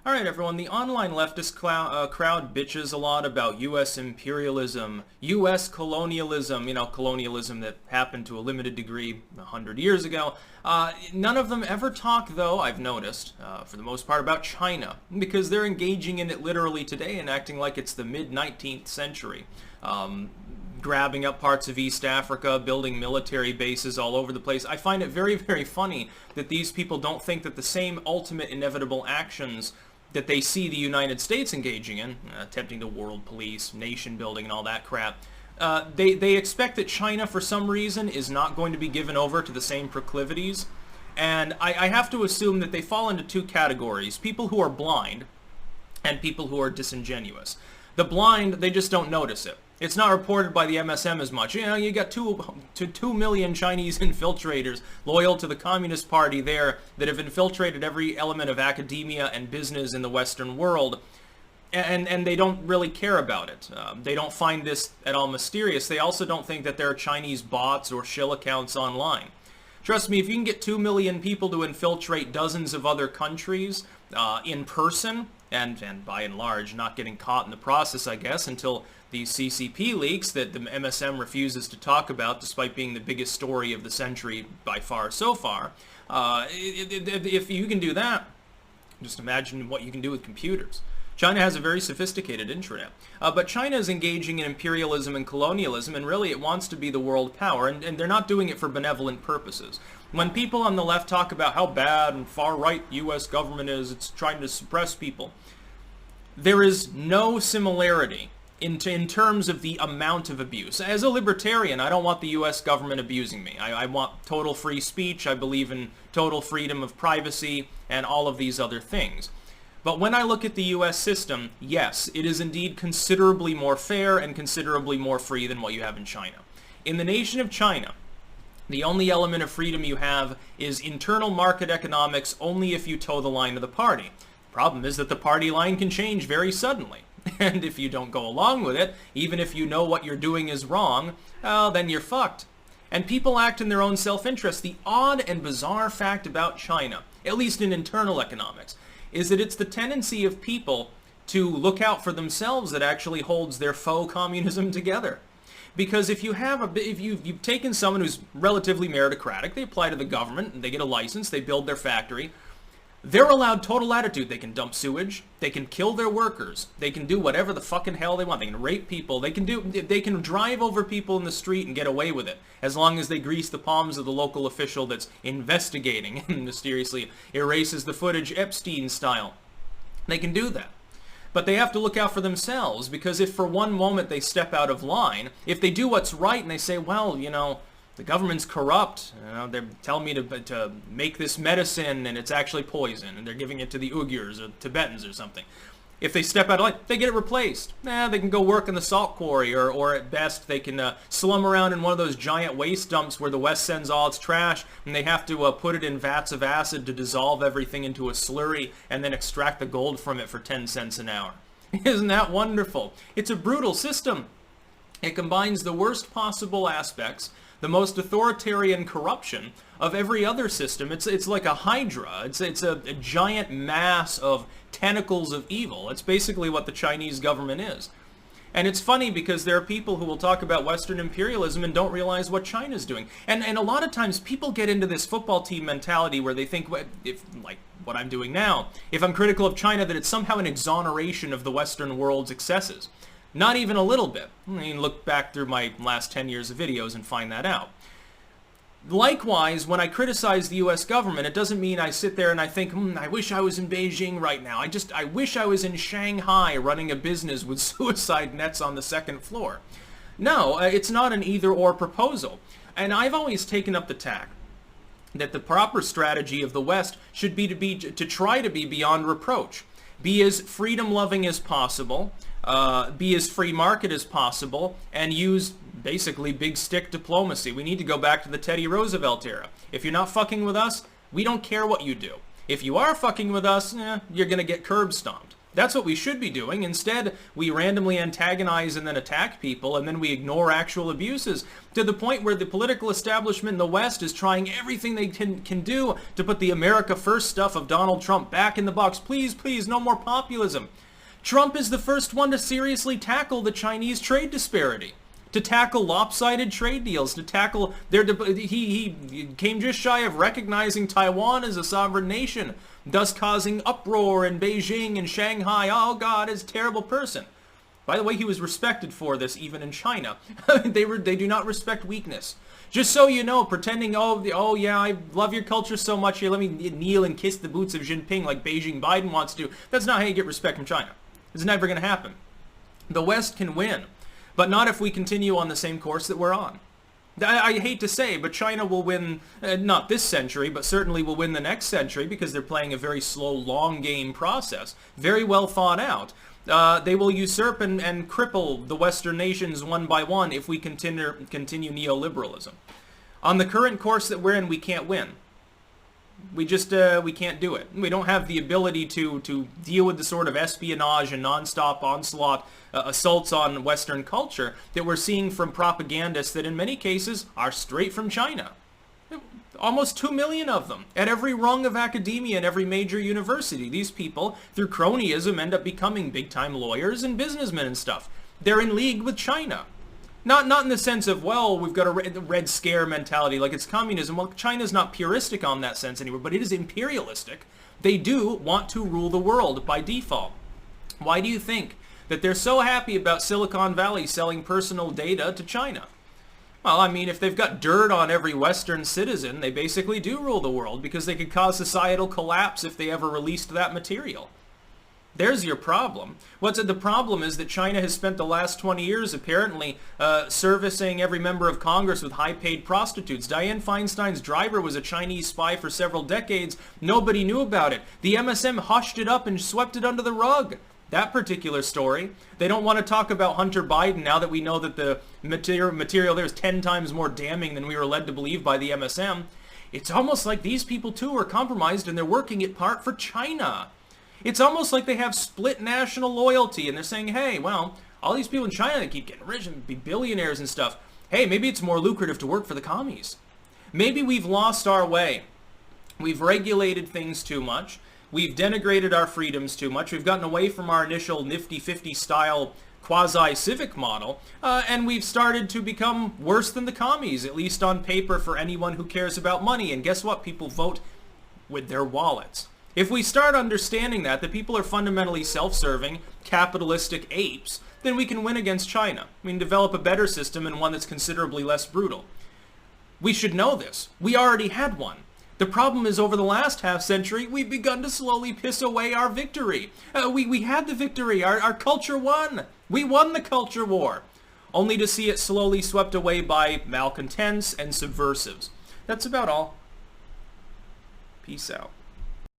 Alright everyone, the online leftist crowd bitches a lot about US imperialism, US colonialism, colonialism that happened to a limited degree 100 years ago. None of them ever talk, though, I've noticed, for the most part, about China, because they're engaging in it literally today and acting like it's the mid-19th century. Grabbing up parts of East Africa, building military bases all over the place. I find it very, very funny that these people don't think that the same ultimate inevitable actions that they see the United States engaging in, attempting to world police, nation building, and all that crap, they expect that China, for some reason, is not going to be given over to the same proclivities. And I have to assume that they fall into two categories: people who are blind and people who are disingenuous. The blind, they just don't notice it. It's not reported by the MSM as much. You got 2 million Chinese infiltrators loyal to the Communist Party there that have infiltrated every element of academia and business in the Western world, and they don't really care about it. They don't find this at all mysterious. They also don't think that there are Chinese bots or shill accounts online. Trust me, if you can get 2 million people to infiltrate dozens of other countries in person, and by and large not getting caught in the process, I guess, until these CCP leaks that the MSM refuses to talk about, despite being the biggest story of the century by far so far. If you can do that, just imagine what you can do with computers. China has a very sophisticated intranet. But China is engaging in imperialism and colonialism, and really it wants to be the world power, and they're not doing it for benevolent purposes. When people on the left talk about how bad and far-right U.S. government is, it's trying to suppress people, there is no similarity in terms of the amount of abuse. As a libertarian, I don't want the U.S. government abusing me. I want total free speech. I believe in total freedom of privacy and all of these other things. But when I look at the U.S. system, yes, it is indeed considerably more fair and considerably more free than what you have in China. In the nation of China, the only element of freedom you have is internal market economics only if you toe the line of the party. The problem is that the party line can change very suddenly. And if you don't go along with it, even if you know what you're doing is wrong, well, then you're fucked. And people act in their own self-interest. The odd and bizarre fact about China, at least in internal economics, is that it's the tendency of people to look out for themselves that actually holds their faux communism together. Because if you've taken someone who's relatively meritocratic, they apply to the government, and they get a license, they build their factory, they're allowed total latitude. They can dump sewage, they can kill their workers, they can do whatever the fucking hell they want, they can rape people, they can drive over people in the street and get away with it, as long as they grease the palms of the local official that's investigating and mysteriously erases the footage Epstein style. They can do that. But they have to look out for themselves, because if for one moment they step out of line, if they do what's right and they say, well, the government's corrupt, they're telling me to make this medicine and it's actually poison, and they're giving it to the Uyghurs or Tibetans or something. If they step out of line, they get it replaced. They can go work in the salt quarry, or at best they can slum around in one of those giant waste dumps where the West sends all its trash, and they have to put it in vats of acid to dissolve everything into a slurry and then extract the gold from it for 10 cents an hour. Isn't that wonderful? It's a brutal system. It combines the worst possible aspects, the most authoritarian corruption of every other system. It's like a hydra. It's a giant mass of tentacles of evil. It's basically what the Chinese government is. And it's funny because there are people who will talk about Western imperialism and don't realize what China's doing. And a lot of times people get into this football team mentality where they think, if like what I'm doing now, if I'm critical of China, that it's somehow an exoneration of the Western world's excesses. Not even a little bit. I mean, look back through my last 10 years of videos and find that out. Likewise, when I criticize the U.S. government, it doesn't mean I sit there and I think, I wish I was in Beijing right now. I wish I was in Shanghai running a business with suicide nets on the second floor. No, it's not an either-or proposal. And I've always taken up the tack that the proper strategy of the West should be to try to be beyond reproach. Be as freedom-loving as possible, be as free market as possible, and use basically big stick diplomacy. We need to go back to the Teddy Roosevelt era. If you're not fucking with us, we don't care what you do. If you are fucking with us, you're going to get curb stomped. That's what we should be doing. Instead, we randomly antagonize and then attack people, and then we ignore actual abuses, to the point where the political establishment in the West is trying everything they can do to put the America First stuff of Donald Trump back in the box. Please, please, no more populism. Trump is the first one to seriously tackle the Chinese trade disparity, to tackle lopsided trade deals, to tackle their... He came just shy of recognizing Taiwan as a sovereign nation, thus causing uproar in Beijing and Shanghai. Oh God, is a terrible person. By the way, he was respected for this even in China. They do not respect weakness. Just so you know, pretending, oh yeah, I love your culture so much, here, let me kneel and kiss the boots of Jinping like Beijing Biden wants to. That's not how you get respect from China. It's never going to happen. The West can win, but not if we continue on the same course that we're on. I hate to say, but China will win, not this century, but certainly will win the next century, because they're playing a very slow, long game process, very well thought out. They will usurp and cripple the Western nations one by one if we continue neoliberalism. On the current course that we're in, we can't win. We just, we can't do it. We don't have the ability to deal with the sort of espionage and nonstop onslaught assaults on Western culture that we're seeing from propagandists that in many cases are straight from China. Almost 2 million of them at every rung of academia and every major university. These people, through cronyism, end up becoming big-time lawyers and businessmen and stuff. They're in league with China. Not in the sense of, well, we've got a red scare mentality like it's communism. Well, China's not puristic on that sense anymore, but it is imperialistic. They do want to rule the world by default. Why do you think that they're so happy about Silicon Valley selling personal data to China? Well, I mean, if they've got dirt on every Western citizen, they basically do rule the world, because they could cause societal collapse if they ever released that material. There's your problem. The problem is that China has spent the last 20 years apparently servicing every member of Congress with high-paid prostitutes. Dianne Feinstein's driver was a Chinese spy for several decades. Nobody knew about it. The MSM hushed it up and swept it under the rug. That particular story. They don't want to talk about Hunter Biden now that we know that the material there is 10 times more damning than we were led to believe by the MSM. It's almost like these people too are compromised and they're working it part for China. It's almost like they have split national loyalty, and they're saying, hey, well, all these people in China that keep getting rich and be billionaires and stuff, hey, maybe it's more lucrative to work for the commies. Maybe we've lost our way. We've regulated things too much. We've denigrated our freedoms too much. We've gotten away from our initial nifty-50 style quasi-civic model, and we've started to become worse than the commies, at least on paper, for anyone who cares about money. And guess what? People vote with their wallets. If we start understanding that people are fundamentally self-serving, capitalistic apes, then we can win against China. We can develop a better system and one that's considerably less brutal. We should know this. We already had one. The problem is, over the last half-century, we've begun to slowly piss away our victory. We had the victory. Our culture won. We won the culture war, only to see it slowly swept away by malcontents and subversives. That's about all. Peace out.